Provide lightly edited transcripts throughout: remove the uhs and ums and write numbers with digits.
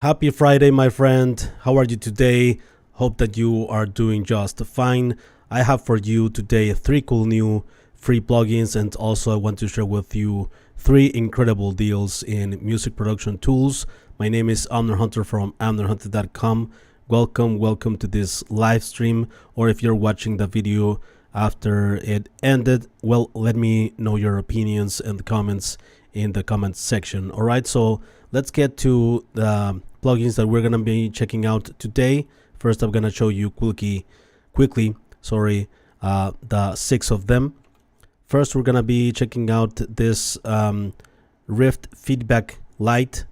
Happy Friday, my friend. How are you today? Hope that you are doing just fine. I have for you today 3 cool new free plugins, and also I want to share with you 3 incredible deals in music production tools. My name is Amner Hunter from amnerhunter.com. Welcome to this live stream, or if you're watching the video after it ended, well, let me know your opinions and comments in the comments section. All right, so let's get to the plugins that we're gonna be checking out today. First, I'm gonna show you quickly, the 6 of them. First, we're gonna be checking out this Rift Feedback Lite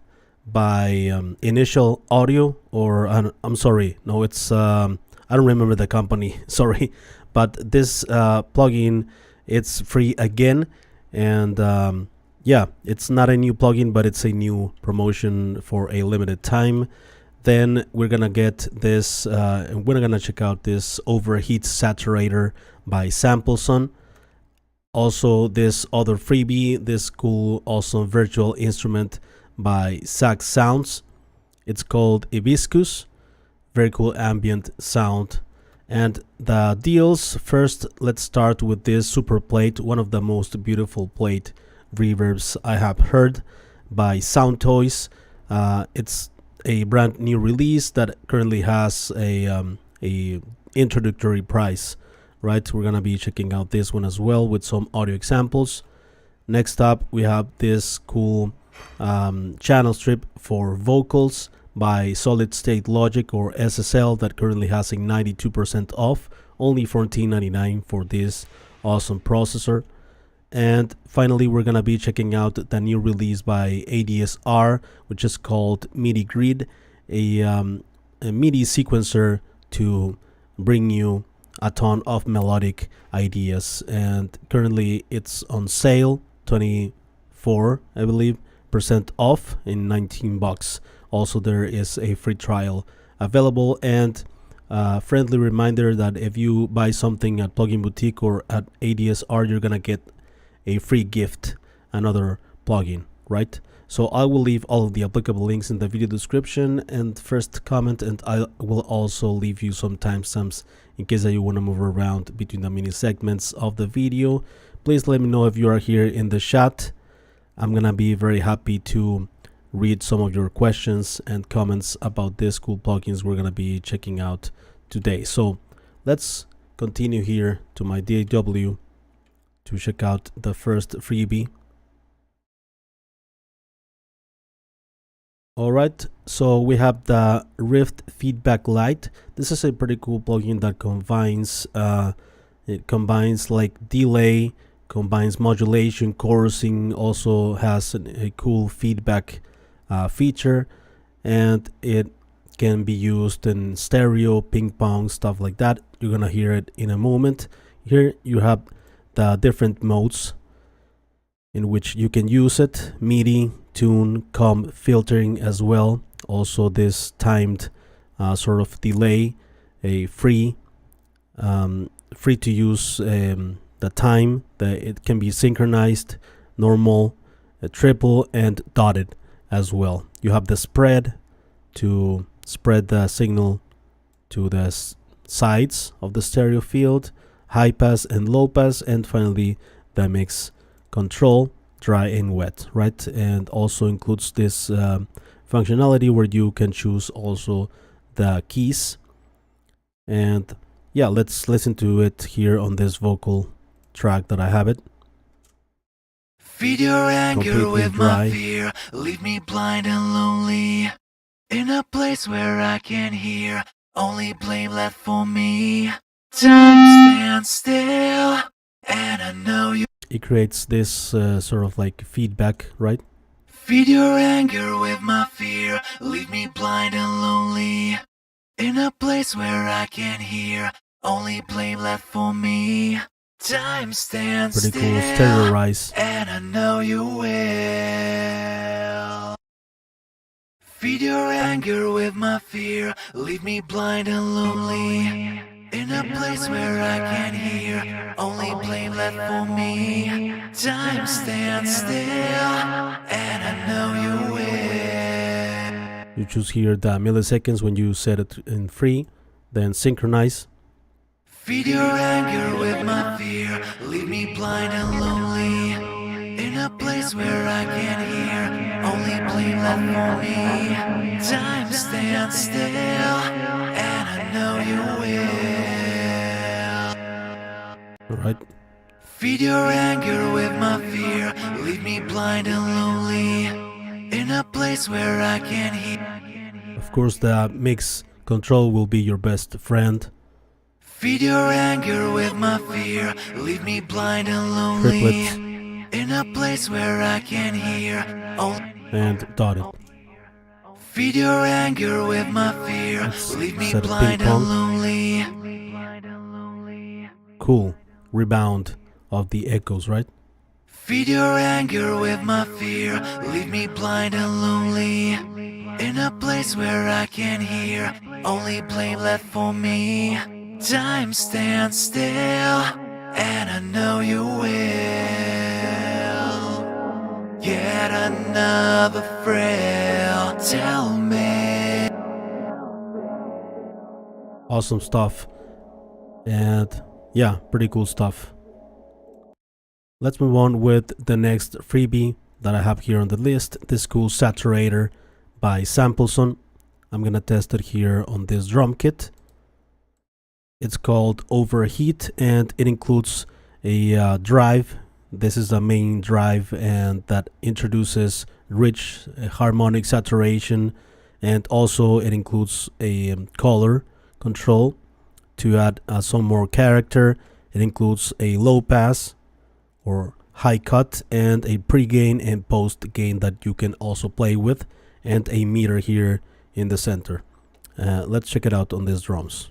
by Initial Audio, or I'm sorry, no, it's I don't remember the company, sorry, but this plugin, it's free again, and yeah, it's not a new plugin, but it's a new promotion for a limited time. Then we're gonna get this, and we're gonna check out this Overheat saturator by Sampleson. Also, this other freebie, this cool, awesome virtual instrument by Zak Sounds. It's called Ibiskus. Very cool ambient sound. And the deals, first, let's start with this Superplate, one of the most beautiful plate reverbs I have heard by Soundtoys. It's a brand new release that currently has a introductory price, right? We're gonna be checking out this one as well with some audio examples. Next up, we have this cool channel strip for vocals by Solid State Logic, or SSL, that currently has a 92% off, only $14.99 for this awesome processor. And finally, we're gonna be checking out the new release by ADSR, which is called MIDIGrid, a MIDI sequencer to bring you a ton of melodic ideas. And currently it's on sale, 24, I believe, percent off in 19 bucks. Also, there is a free trial available, and friendly reminder that if you buy something at Plugin Boutique or at ADSR, you're gonna get a free gift, another plugin, right? So I will leave all of the applicable links in the video description and first comment, and I will also leave you some timestamps in case that you want to move around between the mini segments of the video. Please let me know if you are here in the chat. I'm gonna be very happy to read some of your questions and comments about these cool plugins we're gonna be checking out today. So let's continue here to my DAW to check out the first freebie. Alright, so we have the Rift Feedback Lite. This is a pretty cool plugin that combines like delay, combines modulation, chorusing, also has a cool feedback feature, and it can be used in stereo, ping pong, stuff like that. You're gonna hear it in a moment. Here you have the different modes in which you can use it: MIDI, tune, comp, filtering as well. Also this timed sort of delay, a free to use the time that it can be synchronized, normal, triple, and dotted as well. You have the spread to spread the signal to the sides of the stereo field, high pass and low pass, and finally the mix control, dry and wet, right? And also includes this functionality where you can choose also the keys. And yeah, let's listen to it here on this vocal track that I have it. Feed your anger Completely with dry. my fear, leave me blind and lonely, in a place where I can hear only blame left for me. Time stands still, and I know you. It creates this sort of like feedback, right? Feed your anger with my fear, leave me blind and lonely, in a place where I can hear only blame left for me. Time stands Pretty cool still, stereo rise. and I know you will. Feed your anger with my fear, leave me blind and lonely, in a place where I can hear only blame left for me. Time stands still, and I know you will. You choose here the milliseconds when you set it in free, then synchronize. Feed your anger with my fear, leave me blind and lonely, in a place where I can't hear, only blame left for me. Time stands still, and I know you will. Alright. Feed your anger with my fear, leave me blind and lonely, in a place where I can't hear. Of course, the mix control will be your best friend. Feed your anger with my fear, leave me blind and lonely, Triplet. in a place where I can hear. And dotted. Feed your anger with my fear, Let's leave me set a blind ping and pong. lonely. Cool. Rebound of the echoes, right? Feed your anger with my fear, leave me blind and lonely, in a place where I can hear, only blame left for me. Time stands still, and I know you will. Yet another frail, tell me. Awesome stuff. And yeah, pretty cool stuff. Let's move on with the next freebie that I have here on the list. This cool saturator by Sampleson. I'm gonna test it here on this drum kit. It's called Overheat, and it includes a drive. This is the main drive, and that introduces rich harmonic saturation, and also it includes a color control to add some more character. It includes a low pass or high cut, and a pre-gain and post gain that you can also play with, and a meter here in the center. Let's check it out on these drums.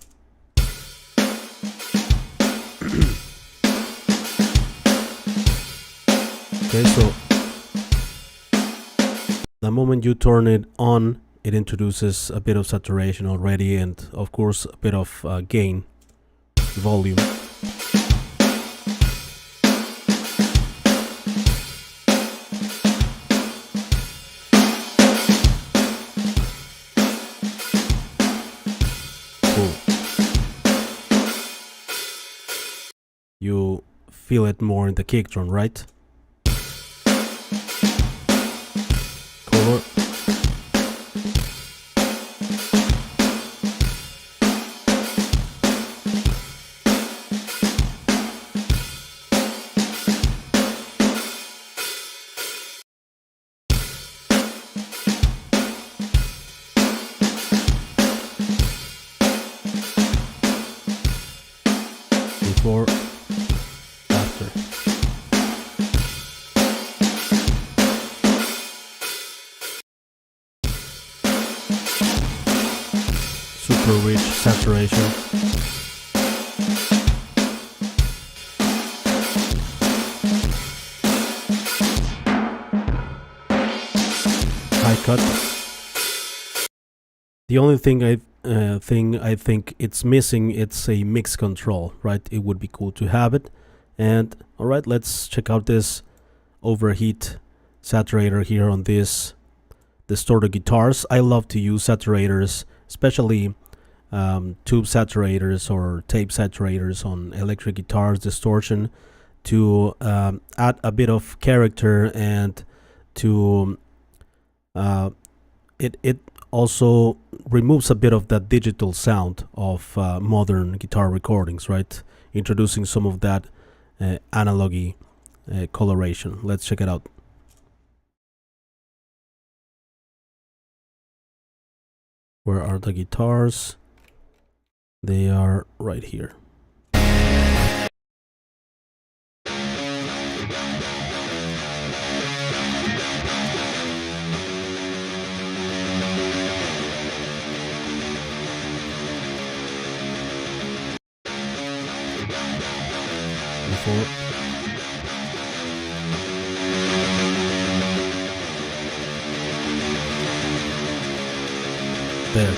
Okay, so the moment you turn it on, it introduces a bit of saturation already, and of course a bit of gain, volume. Cool. You feel it more in the kick drum, right? Color. Before, after. Super rich saturation. High cut. The only thing I think it's missing, it's a mix control, right? It would be cool to have it. And all right, let's check out this Overheat saturator here on this distorted guitars. I love to use saturators, especially tube saturators or tape saturators on electric guitars, distortion, to add a bit of character, and to it also removes a bit of that digital sound of modern guitar recordings, right? Introducing some of that analogy coloration. Let's check it out. Where are the guitars? They are right here. Before. There.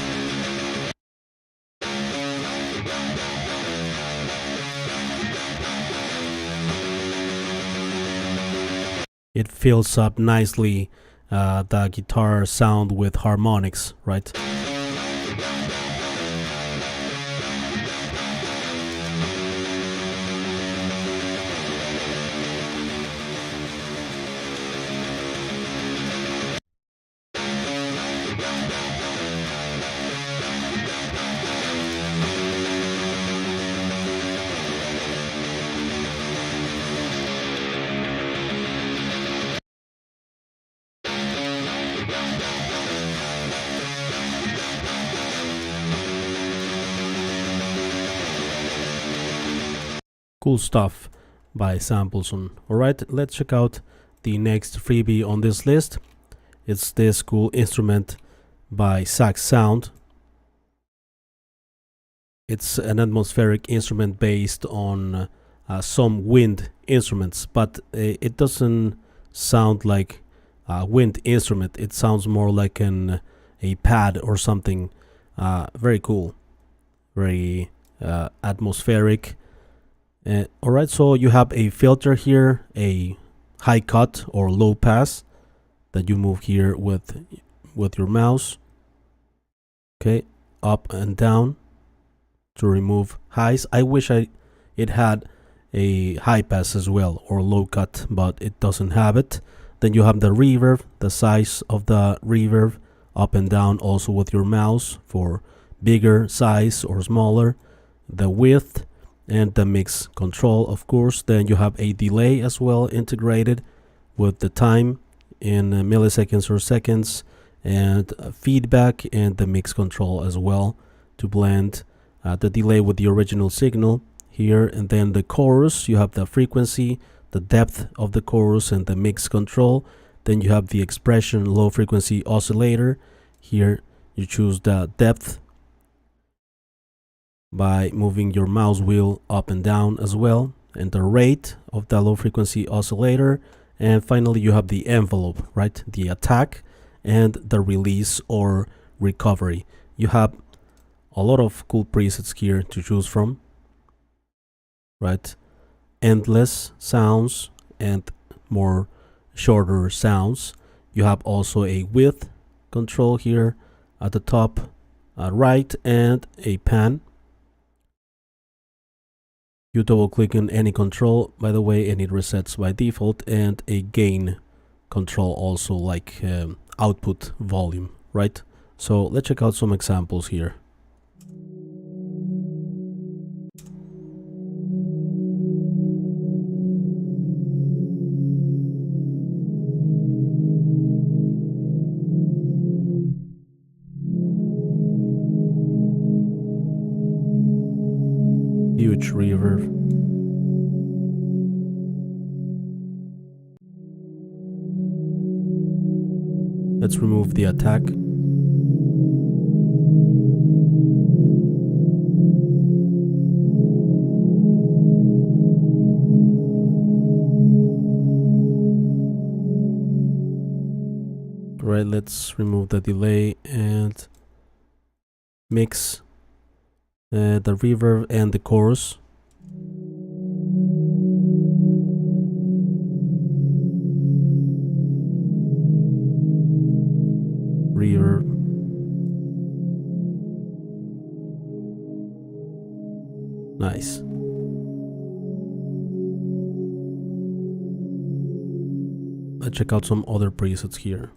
It fills up nicely the guitar sound with harmonics, right? Cool stuff by Sampleson. Alright, let's check out the next freebie on this list. It's this cool instrument by Zak Sound. It's an atmospheric instrument based on some wind instruments, but it doesn't sound like a wind instrument. It sounds more like a pad or something. Very cool, very atmospheric. Alright, so you have a filter here, a high cut or low pass that you move here with your mouse. Okay, up and down to remove highs. I wish it had a high pass as well, or low cut, but it doesn't have it. Then you have the reverb, the size of the reverb, up and down also with your mouse for bigger size or smaller, the width, and the mix control, of course. Then you have a delay as well integrated with the time in milliseconds or seconds, and feedback and the mix control as well to blend the delay with the original signal here. And then the chorus, you have the frequency, the depth of the chorus, and the mix control. Then you have the expression low frequency oscillator. Here you choose the depth by moving your mouse wheel up and down as well, and the rate of the low frequency oscillator. And finally you have the envelope, right, the attack and the release or recovery. You have a lot of cool presets here to choose from, right? Endless sounds and more shorter sounds. You have also a width control here at the top right, and a pan. You double click on any control, by the way, and it resets by default, and a gain control also, like output volume, right? So let's check out some examples here. Huge reverb. Let's remove the attack. Right, let's remove the delay and mix the reverb and the chorus. Reverb. Nice. Let's check out some other presets here.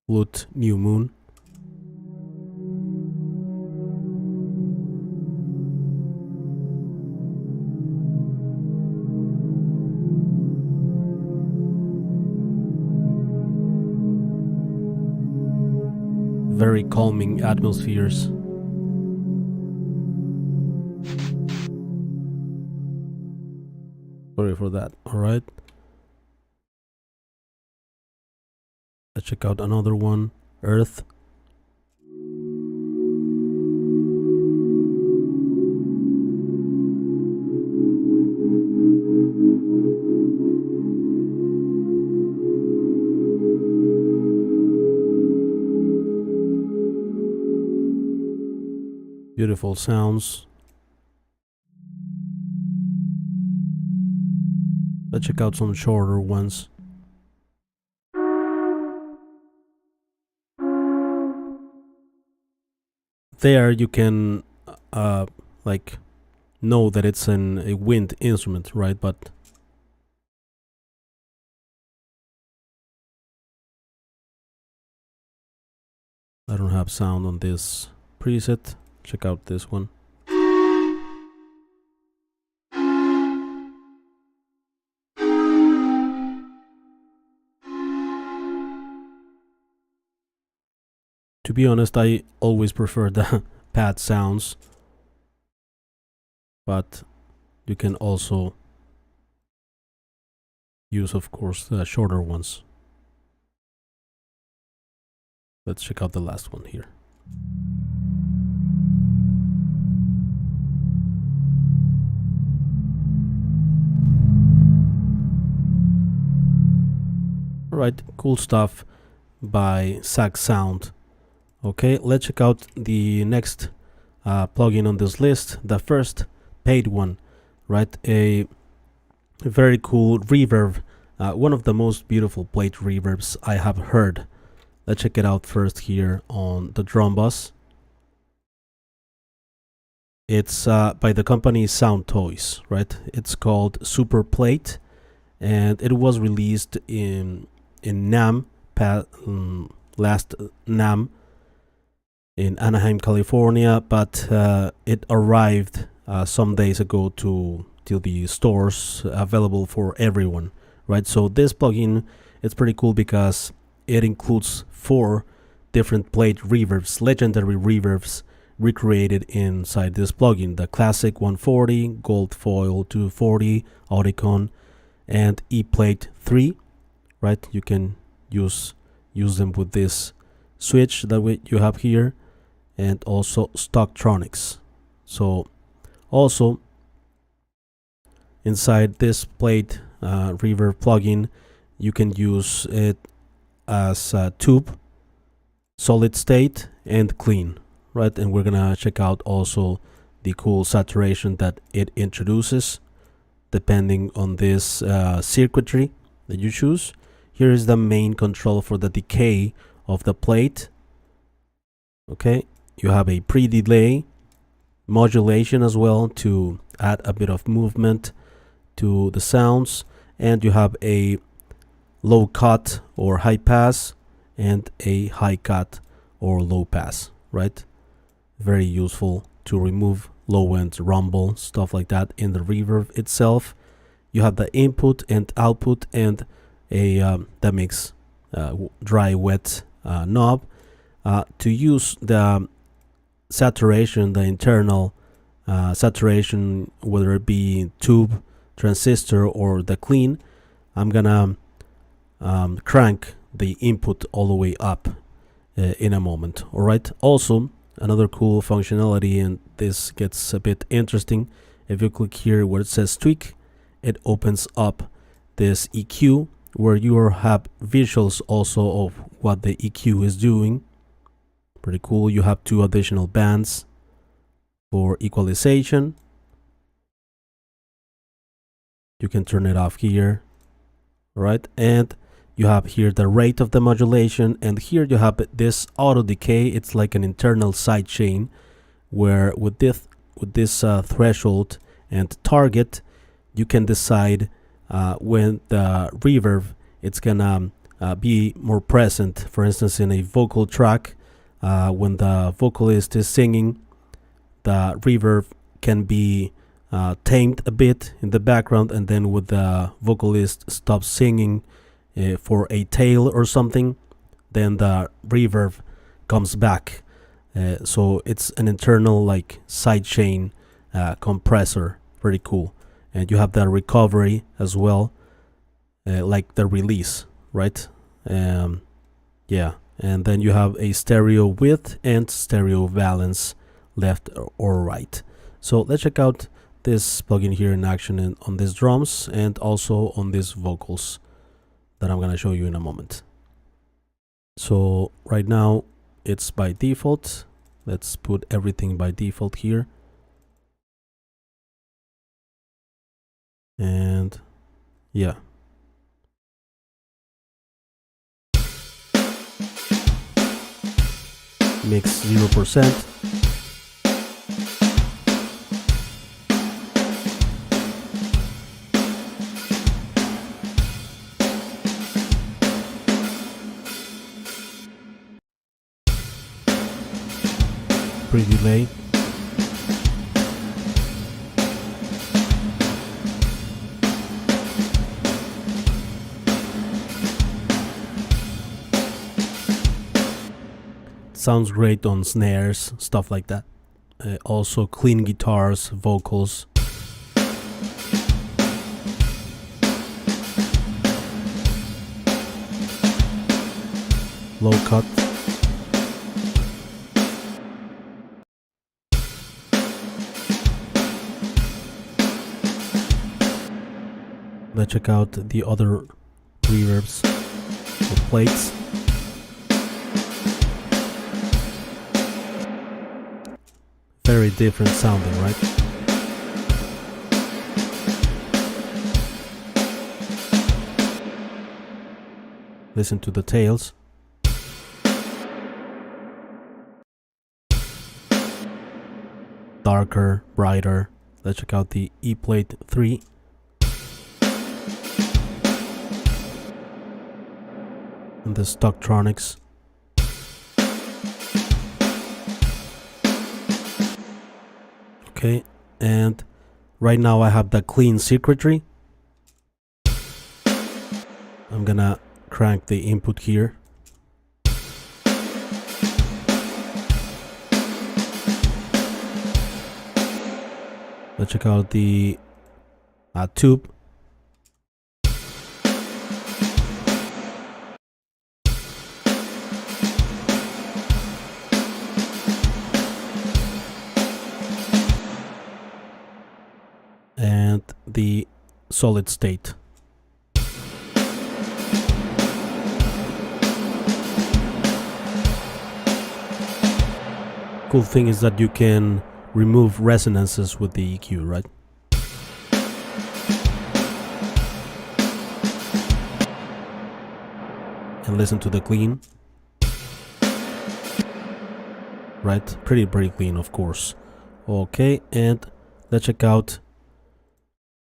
Flute New Moon. Very calming atmospheres. Sorry for that. All right. Let's check out another one. Earth. Beautiful sounds. Let's check out some shorter ones. there you can like know that it's a wind instrument, right? But I don't have sound on this preset. Check out this one. To be honest, I always prefer the pad sounds, but you can also use, of course, the shorter ones. Let's check out the last one here. All right, cool stuff by Zak Sound. Okay, let's check out the next plugin on this list, the first paid one, right? A very cool reverb, one of the most beautiful plate reverbs I have heard. Let's check it out first here on the drum bus. It's by the company Soundtoys, right? It's called Superplate, and it was released in NAMM, last NAMM in Anaheim, California, but it arrived some days ago to the stores, available for everyone, right? So this plugin, it's pretty cool because it includes 4 different plate reverbs, legendary reverbs recreated inside this plugin: the classic 140, gold foil 240, Audicon, and E-plate 3, right? You can use them with this switch that you have here, and also Stocktronics. So also inside this plate reverb plugin, you can use it as a tube, solid state, and clean, right? And we're gonna check out also the cool saturation that it introduces depending on this circuitry that you choose. Here is the main control for the decay of the plate. Okay, you have a pre-delay, modulation as well to add a bit of movement to the sounds, and you have a low cut or high pass and a high cut or low pass, right? Very useful to remove low end rumble, stuff like that in the reverb itself. You have the input and output and a that makes dry wet knob to use the saturation, the internal saturation, whether it be tube, transistor, or the clean. I'm gonna crank the input all the way up in a moment. All right, also another cool functionality, and this gets a bit interesting. If you click here where it says tweak, it opens up this EQ where you have visuals also of what the EQ is doing. Pretty cool. You have 2 additional bands for equalization. You can turn it off here. All right, and you have here the rate of the modulation, and here you have this auto decay. It's like an internal sidechain where with this threshold and target, you can decide when the reverb it's gonna be more present. For instance, in a vocal track, when the vocalist is singing, the reverb can be tamed a bit in the background, and then when the vocalist stops singing for a tail or something, then the reverb comes back. So it's an internal like sidechain compressor. Pretty cool. And you have the recovery as well, like the release, right? Yeah, and then you have a stereo width and stereo valence, left or right. So let's check out this plugin here in action on these drums and also on these vocals that I'm gonna show you in a moment. So right now it's by default. Let's put everything by default here. And yeah, mix 0%. pre-delay. Sounds great on snares, stuff like that. Also clean guitars, vocals. Low cut. Let's check out the other reverbs or plates. Very different sounding, right? Listen to the tails. Darker, brighter. Let's check out the E plate 3. And the Stocktronics. Okay, and right now I have the clean circuitry. I'm gonna crank the input here. Let's check out the tube. And the solid state. Cool thing is that you can remove resonances with the EQ, right? And listen to the clean. Right? Pretty clean, of course. Okay, and let's check out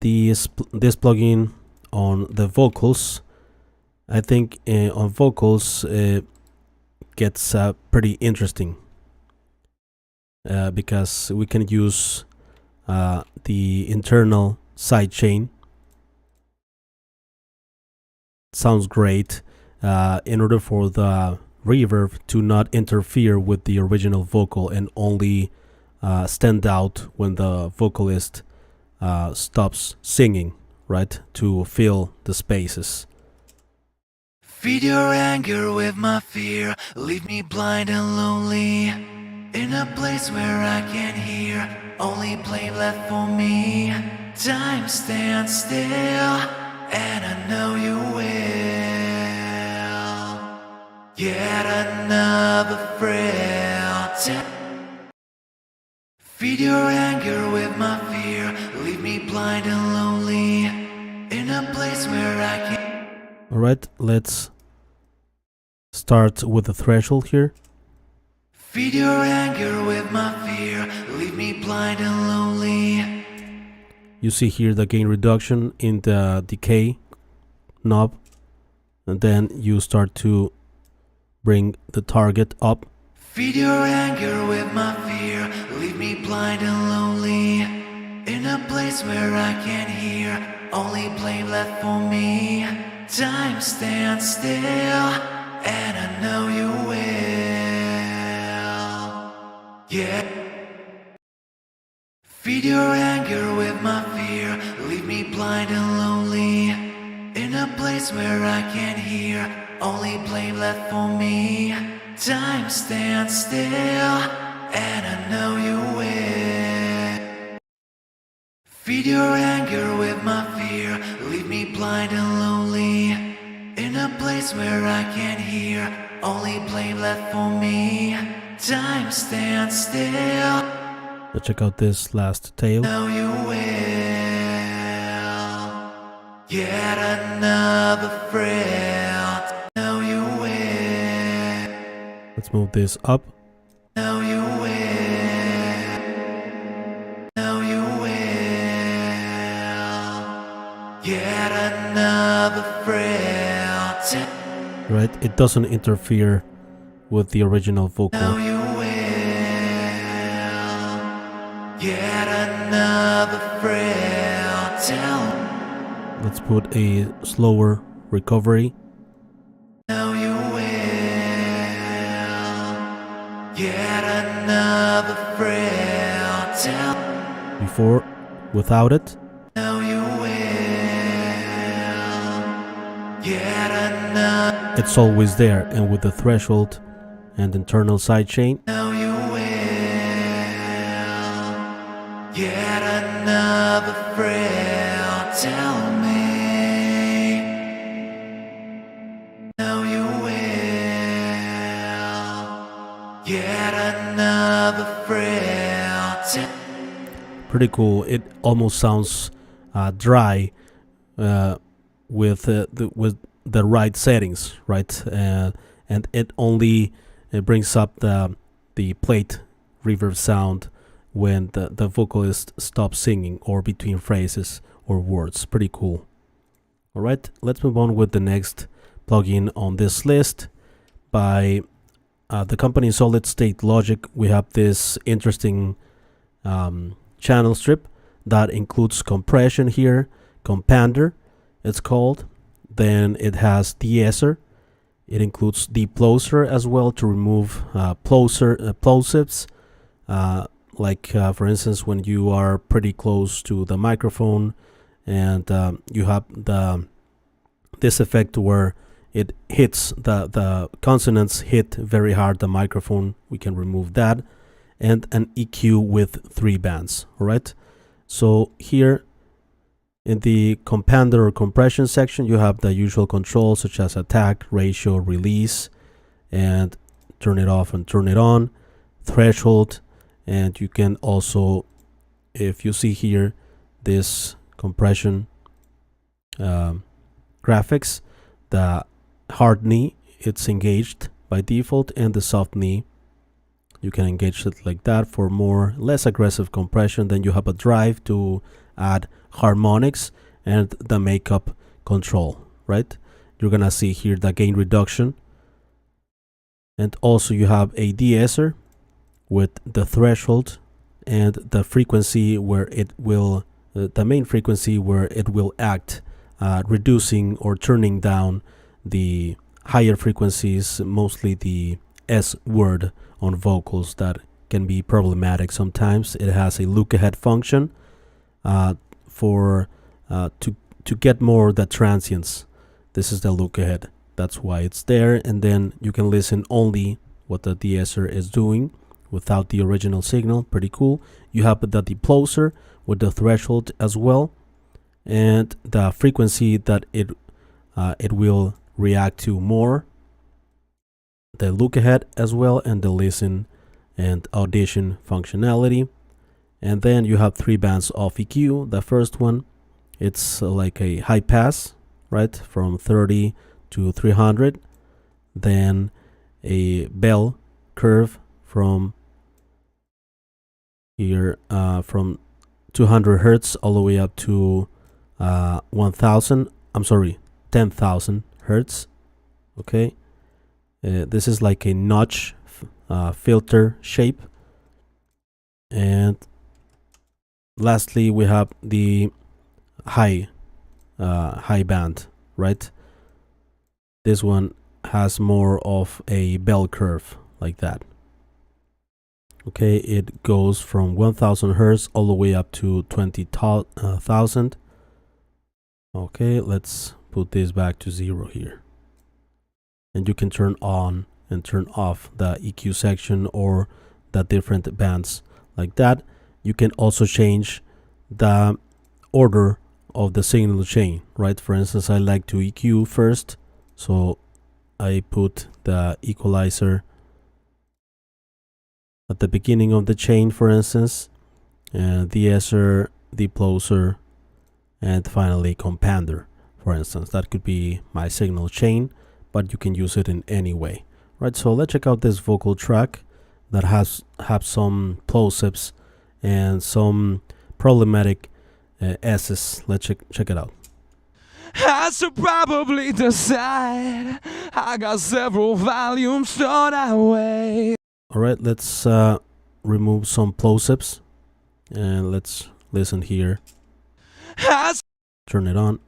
this plugin on the vocals. I think on vocals gets pretty interesting because we can use the internal sidechain. Sounds great in order for the reverb to not interfere with the original vocal and only stand out when the vocalist stops singing, right, to fill the spaces. Feed your anger with my fear, leave me blind and lonely, in a place where I can't hear, only blame left for me. Time stands still, and I know you will. Yet another thrill. Feed your anger with my fear, leave me blind and lonely, in a place where I can't. Alright, let's start with the threshold here. Feed your anger with my fear, leave me blind and lonely. You see here the gain reduction in the decay knob, and then you start to bring the target up. Feed your anger with my fear, leave me blind and lonely, in a place where I can't hear, only blame left for me. Time stands still, and I know you will. Yeah. Feed your anger with my fear, leave me blind and lonely, in a place where I can't hear, only blame left for me. Time stands still, and I know you will. Feed your anger with my fear, leave me blind and lonely, in a place where I can't hear, only blame left for me. Time stands still. Let's check out this last tail. Know you will. Yet another thrill. Know you will. Let's move this up. Know you will. Know you will. Yet another thrill. Right, it doesn't interfere with the original vocal. Know you will. Yet another frail tale. Let's put a slower recovery. Now you will. Yet another frail tale. Before, without it. Now you will. Yet another. It's always there, and with the threshold and internal sidechain. Now you will. Yet another frail tell me. Now you will. Yet another frail tell. Pretty cool. It almost sounds dry with the right settings, right? And it only brings up the plate reverb sound when the vocalist stops singing or between phrases or words. Pretty cool. All right, let's move on with the next plugin on this list by the company Solid State Logic. We have this interesting channel strip that includes compression here, compander it's called. Then it has de-esser. It includes deploser as well to remove plosives. For instance, when you are pretty close to the microphone and you have this effect where it hits the consonants hit very hard the microphone, we can remove that. And an EQ with 3 bands. All right, so here in the compander or compression section, you have the usual controls such as attack, ratio, release, and turn it off and turn it on, threshold. And you can also, if you see here, this compression graphics, the hard knee, it's engaged by default, and the soft knee, you can engage it like that for less aggressive compression. Then you have a drive to add harmonics and the makeup control, right? You're gonna see here the gain reduction. And also you have a de-esser with the threshold and the frequency where it will, the main frequency where it will act, reducing or turning down the higher frequencies, mostly the S word on vocals that can be problematic sometimes. It has a look ahead function to get more the transients. This is the look ahead, that's why it's there. And then you can listen only what the de-esser is doing without the original signal. Pretty cool. You have the deploser with the threshold as well, and the frequency that it will react to more, the look ahead as well, and the listen and audition functionality. And then you have 3 bands of EQ. The first one, it's like a high pass, right, from 30 to 300. Then a bell curve from here, from 200 hertz all the way up to 10,000 hertz. Okay, this is like a notch filter shape. And lastly, we have the high band, right? This one has more of a bell curve like that. Okay, it goes from 1000 hertz all the way up to 20,000. Okay, let's put this back to 0 here. And you can turn on and turn off the EQ section or the different bands like that. You can also change the order of the signal chain, right? For instance, I like to EQ first, so I put the equalizer at the beginning of the chain, for instance, and de-esser, deploser, and finally compander, for instance. That could be my signal chain, but you can use it in any way, right? So let's check out this vocal track that have some plosives and some problematic S's. Let's check it out. I should probably decide. I got several volumes stored away. All right, let's remove some plosives. And let's listen here. Turn it on.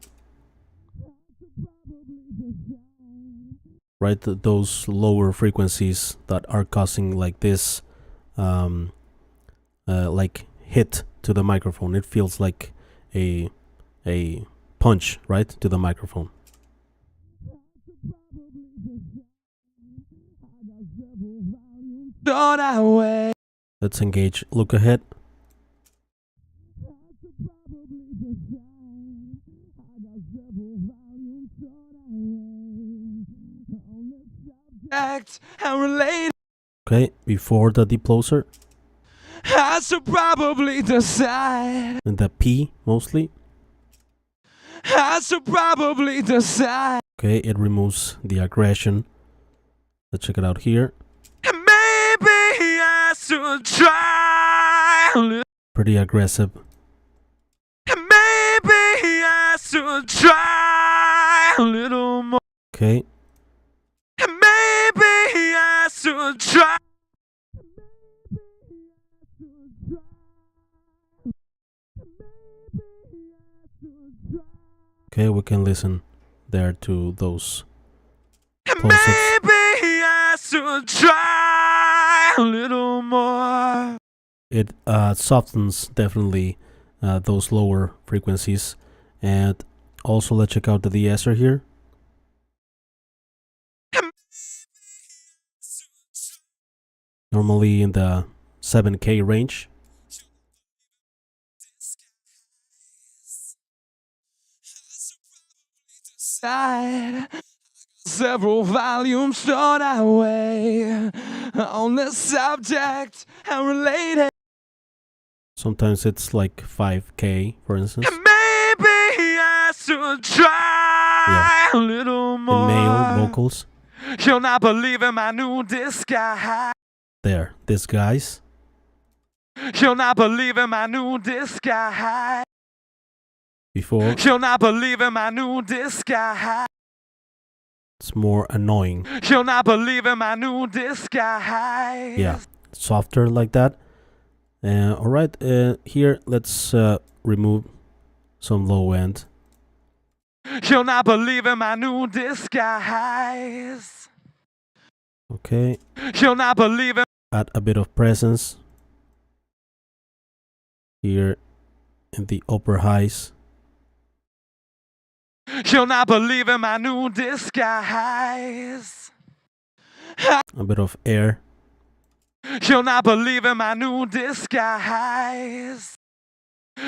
Right, those lower frequencies that are causing like this like hit to the microphone. It feels like a punch, right, to the microphone. Let's engage look ahead. Okay, before the deploser. I should probably decide. And the P mostly. I should probably decide. Okay, it removes the aggression. Let's check it out here. Maybe I should try. Pretty aggressive. Maybe I should try a little more. Okay. Maybe I should try. Okay, we can listen there to those close-ups. Maybe I should try a little more. It softens definitely those lower frequencies. And also let's check out the de-esser here. Normally in the 7K range. Several volumes stored away on the subject and related. Sometimes it's like 5K, for instance. Maybe I should try a little more. In male vocals. You'll not believe in my new disguise. There, this guy's. You'll not believe in my new disguise. Before. You'll not believe in my new disguise. It's more annoying. You'll not believe in my new disguise. Yeah, softer like that. Alright, here let's remove some low end. You'll not believe in my new disguise. Okay. You'll not believe in. Add a bit of presence here in the upper highs. You'll not believe in my new disguise. A bit of air. You'll not believe in my new disguise.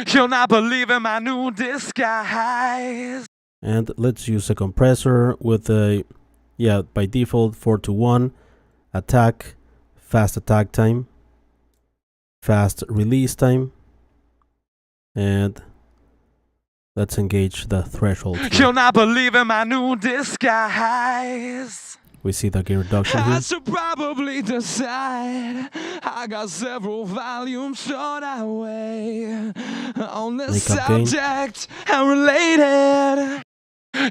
You'll not believe in my new disguise. And let's use a compressor with a, by default 4:1 attack, fast attack time, fast release time, and let's engage the threshold here. You'll not believe in my new disguise. We see the gain reduction I here. should probably decide. I got several volumes stored away on the subject and related.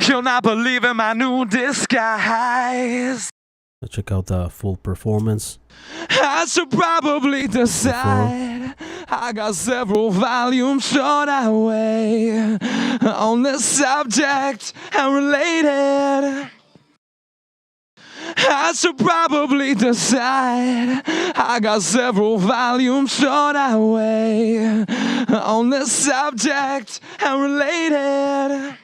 You'll not believe in my new disguise. Let's check out the full performance. I should probably decide. I got several volumes stored away on the subject and related. I should probably decide. I got several volumes stored away on the subject and related.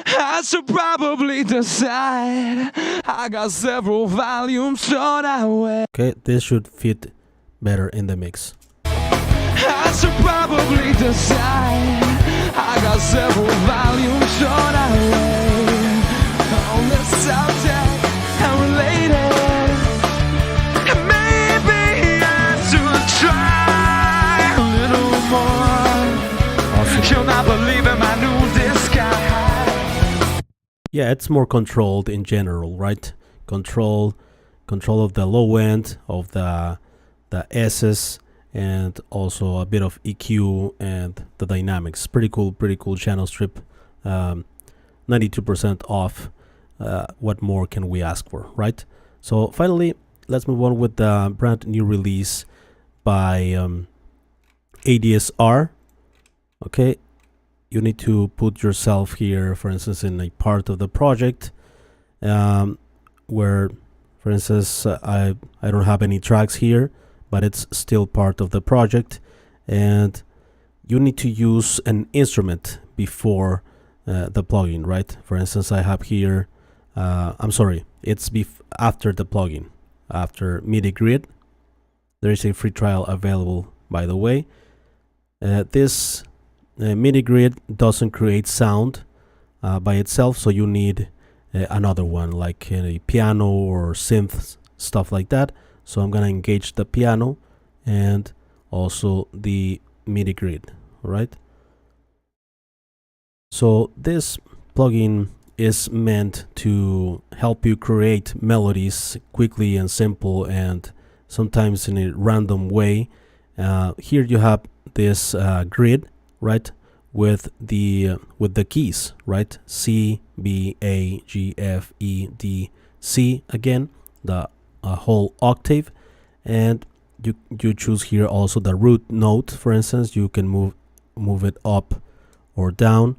I should probably decide. I got several volumes stored away. Okay, this should fit better in the mix. I should probably decide. I got several volumes stored away on the subject and related. Maybe I should try a little more. Awesome. You'll not believe in my new disguise. Yeah, it's more controlled in general, right? Control of the low end of the S's, and also a bit of EQ and the dynamics. Pretty cool channel strip. 92% off. What more can we ask for, right? So finally, let's move on with the brand new release by ADSR. Okay, you need to put yourself here, for instance, in a part of the project where, for instance, I don't have any tracks here, but it's still part of the project, and you need to use an instrument before the plugin, right? For instance, I have here, I'm sorry, it's after the plugin, after MIDIGrid. There is a free trial available, by the way. This MIDIGrid doesn't create sound by itself, so you need another one, like a piano or synth, stuff like that. So I'm gonna engage the piano and also the MIDIGrid. All right. So this plugin is meant to help you create melodies quickly and simple, and sometimes in a random way. Here you have this grid, right, with the keys, right? C, B, A, G, F, E, D, C, again, the whole octave, and you choose here also the root note. For instance, you can move it up or down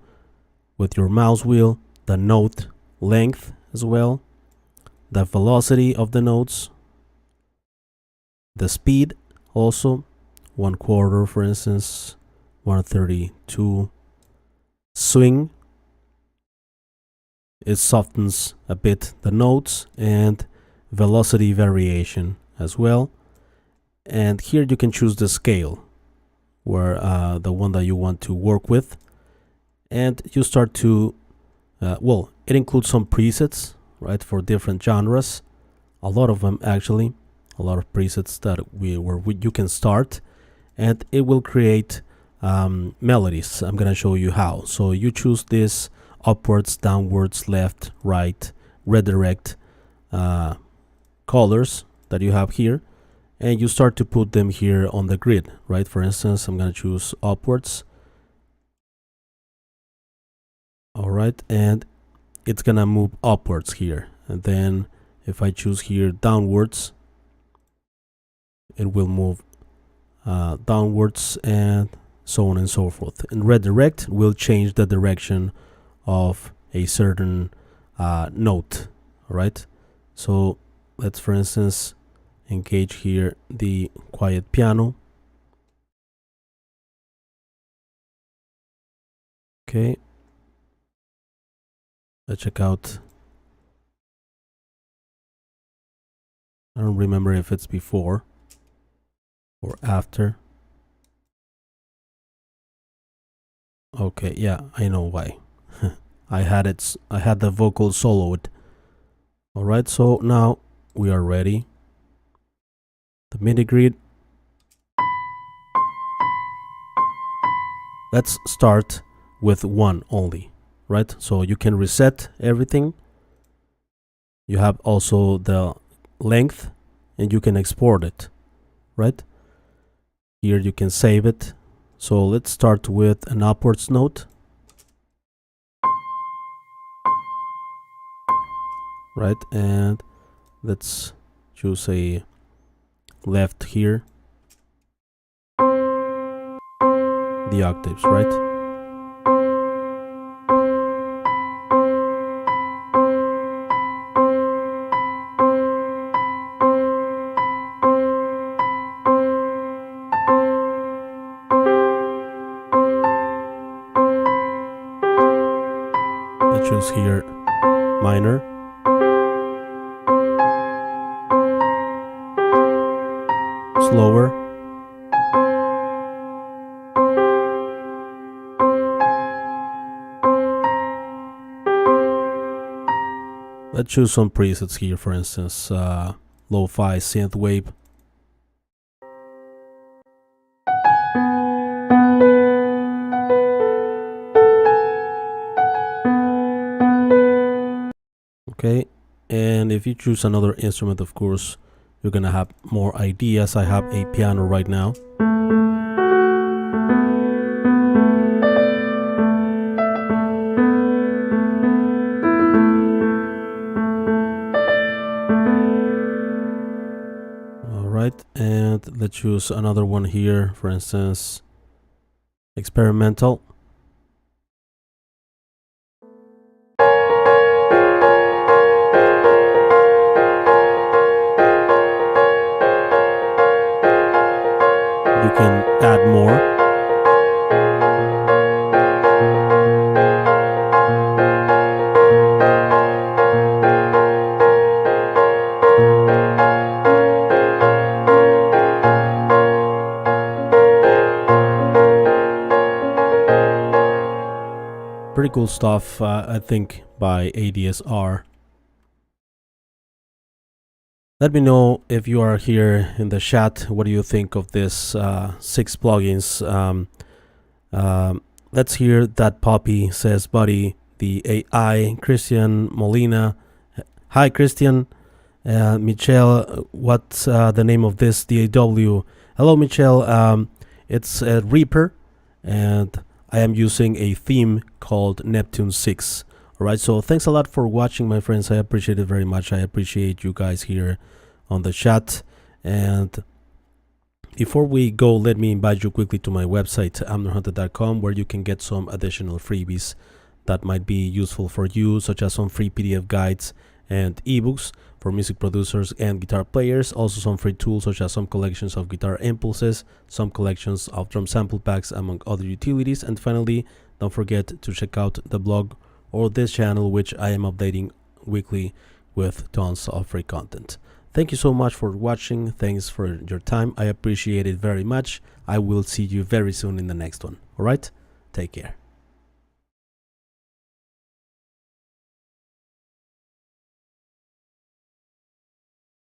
with your mouse wheel, the note length as well, the velocity of the notes, the speed also, 1/4, for instance, 1/32. Swing, it softens a bit the notes, and velocity variation as well. And here you can choose the scale, where the one that you want to work with, and you start to well, it includes some presets, right, for different genres, a lot of them actually, a lot of presets that you can start, and it will create melodies. I'm gonna show you how. So you choose this upwards, downwards, left, right, redirect colors that you have here, and you start to put them here on the grid, right? For instance, I'm gonna choose upwards. All right, and it's gonna move upwards here, and then if I choose here downwards, it will move downwards, and so on and so forth. And redirect will change the direction of a certain note. All right, so let's, for instance, engage here the quiet piano. Okay, let's check out. I don't remember if it's before or after. Okay, yeah, I know why. I had the vocal soloed. All right, so now we are ready. The MIDIGrid. Let's start with one only, right? So you can reset everything. You have also the length, and you can export it, right? Here you can save it. So let's start with an upwards note, right? And let's choose a left here, the octaves, right? Choose here minor, slower, let's choose some presets here, for instance, lo-fi synth wave. Okay, and if you choose another instrument, of course, you're gonna have more ideas. I have a piano right now. All right, and let's choose another one here, for instance, experimental. You can add more. Pretty cool stuff, I think, by ADSR. Let me know if you are here in the chat. What do you think of this 6 plugins? Let's hear that Poppy says, buddy, the AI, Christian Molina. Hi, Christian. Michelle, what's the name of this DAW? Hello, Michelle. It's a Reaper, and I am using a theme called Neptune 6. Alright, so thanks a lot for watching, my friends. I appreciate it very much. I appreciate you guys here on the chat. And before we go, let me invite you quickly to my website, amnorhunter.com, where you can get some additional freebies that might be useful for you, such as some free PDF guides and ebooks for music producers and guitar players. Also some free tools, such as some collections of guitar impulses, some collections of drum sample packs, among other utilities. And finally, don't forget to check out the blog or this channel, which I am updating weekly with tons of free content. Thank you so much for watching. Thanks for your time. I appreciate it very much. I will see you very soon in the next one. All right, take care.